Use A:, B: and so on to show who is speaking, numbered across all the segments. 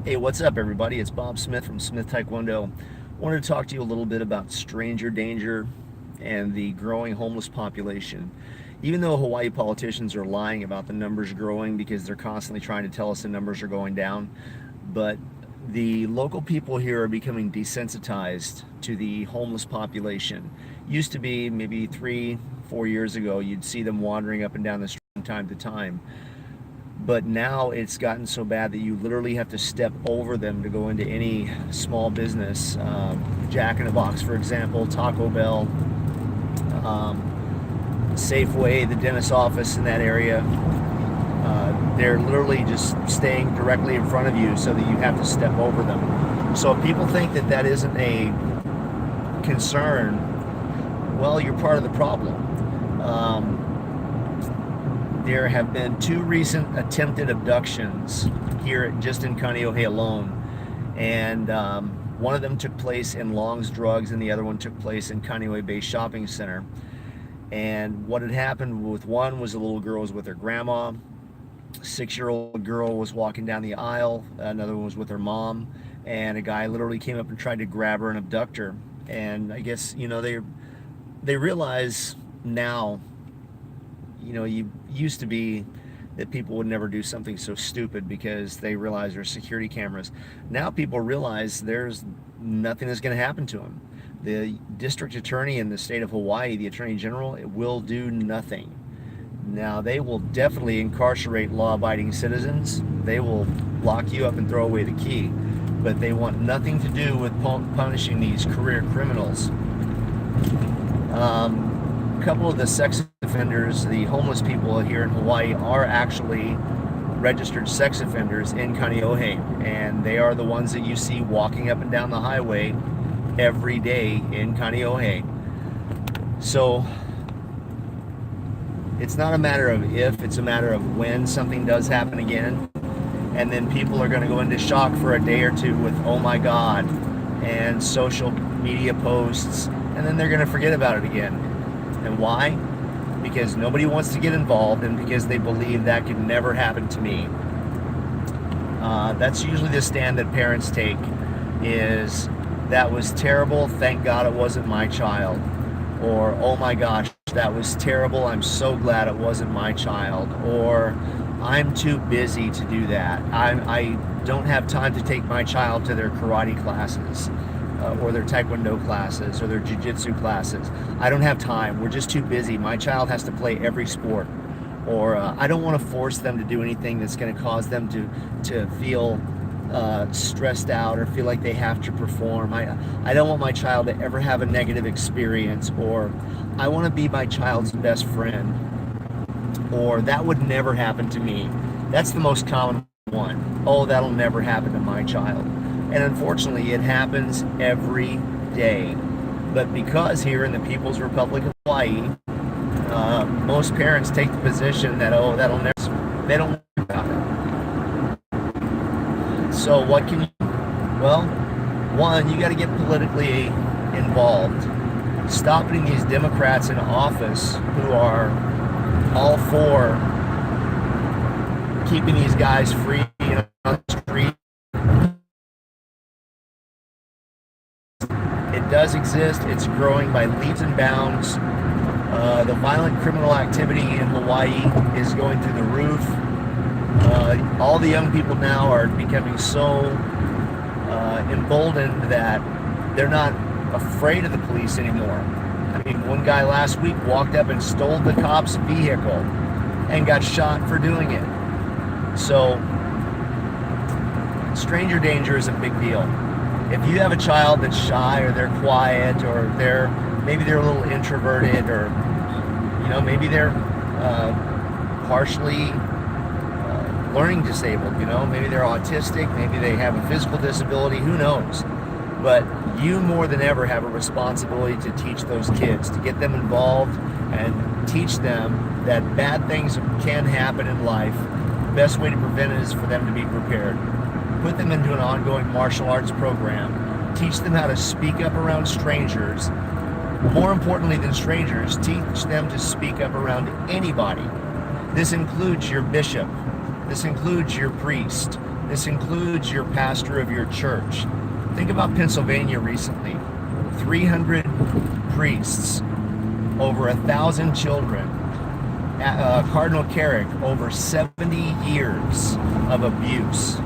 A: Hey, what's up, everybody? It's Bob Smith from Smith Taekwondo. Wanted to talk to you a little bit about stranger danger and the growing homeless population. Even though Hawaii politicians are lying about the numbers growing because they're constantly trying to tell us the numbers are going down, but the local people here are becoming desensitized to the homeless population. Used to be maybe 3, 4 years ago, you'd see them wandering up and down the street from time to time, but now it's gotten so bad that you literally have to step over them to go into any small business. Jack in the Box, for example, Taco Bell, Safeway, the dentist office in that area. They're literally just staying directly in front of you so that you have to step over them. So if people think that that isn't a concern, well, you're part of the problem. There have been 2 recent attempted abductions here just in Kaneohe alone, and one of them took place in Long's Drugs and the other one took place in Kaneohe Bay Shopping Center. And what had happened with one was a little girl was with her grandma, 6-year-old girl was walking down the aisle, another one was with her mom, and a guy literally came up and tried to grab her and abduct her. And I guess, they realize now, you used to be that people would never do something so stupid because they realize there's security cameras. Now people realize there's nothing that's going to happen to them. The district attorney in the state of Hawaii, the attorney general, it will do nothing. Now they will definitely incarcerate law-abiding citizens. They will lock you up and throw away the key, but they want nothing to do with punishing these career criminals. A couple of the sex offenders, the homeless people here in Hawaii, are actually registered sex offenders in Kaneohe, and they are the ones that you see walking up and down the highway every day in Kaneohe. So it's not a matter of if, it's a matter of when something does happen again, and then people are going to go into shock for a day or two with oh my god and social media posts, and then they're going to forget about it again. And why? Because nobody wants to get involved, and because they believe that could never happen to me. That's usually the stand that parents take, is that was terrible, thank God it wasn't my child. Or, oh my gosh, that was terrible, I'm so glad it wasn't my child. Or, I'm too busy to do that. I don't have time to take my child to their karate classes. Or their taekwondo classes, or their jiu-jitsu classes. I don't have time, we're just too busy. My child has to play every sport. Or I don't want to force them to do anything that's going to cause them to feel stressed out or feel like they have to perform. I don't want my child to ever have a negative experience. Or I want to be my child's best friend. Or that would never happen to me. That's the most common one. Oh, that'll never happen to my child. And unfortunately, it happens every day. But because here in the People's Republic of Hawaii, most parents take the position that, oh, that'll never, they don't know about it. So what can you, well, one, you got to get politically involved. Stop putting these Democrats in office who are all for keeping these guys free on the street. It does exist. It's growing by leaps and bounds. The violent criminal activity in Hawaii is going through the roof. All the young people now are becoming so emboldened that they're not afraid of the police anymore. I mean, one guy last week walked up and stole the cop's vehicle and got shot for doing it. So, stranger danger is a big deal. If you have a child that's shy, or they're quiet, or maybe they're a little introverted, or maybe they're partially learning disabled, maybe they're autistic, maybe they have a physical disability, who knows? But you more than ever have a responsibility to teach those kids, to get them involved and teach them that bad things can happen in life. The best way to prevent it is for them to be prepared. Put them into an ongoing martial arts program. Teach them how to speak up around strangers. More importantly than strangers, teach them to speak up around anybody. This includes your bishop. This includes your priest. This includes your pastor of your church. Think about Pennsylvania recently. 300 priests, over 1,000 children. Cardinal Carrick, over 70 years of abuse.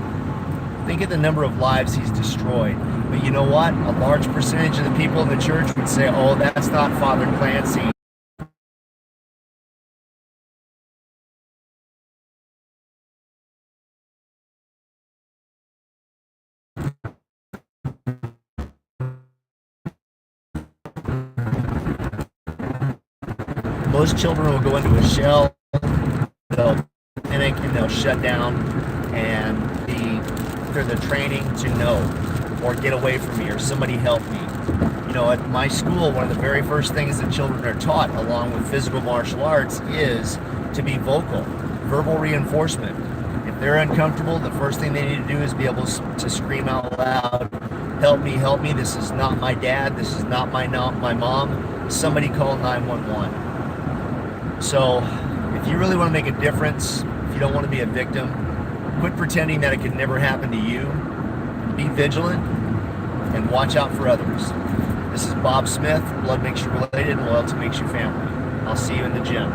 A: Think of the number of lives he's destroyed. But you know what? A large percentage of the people in the church would say, oh, that's not Father Clancy. Most children will go into a shell, they'll panic and they'll shut down, and through the training to know or get away from me or somebody help me. You know, at my school, one of the very first things that children are taught along with physical martial arts is to be vocal, verbal reinforcement. If they're uncomfortable, the first thing they need to do is be able to scream out loud, help me, this is not my dad, this is not my mom, somebody call 911. So if you really want to make a difference, if you don't want to be a victim, quit pretending that it could never happen to you. Be vigilant and watch out for others. This is Bob Smith, Blood Makes You Related and Loyalty Makes You Family. I'll see you in the gym.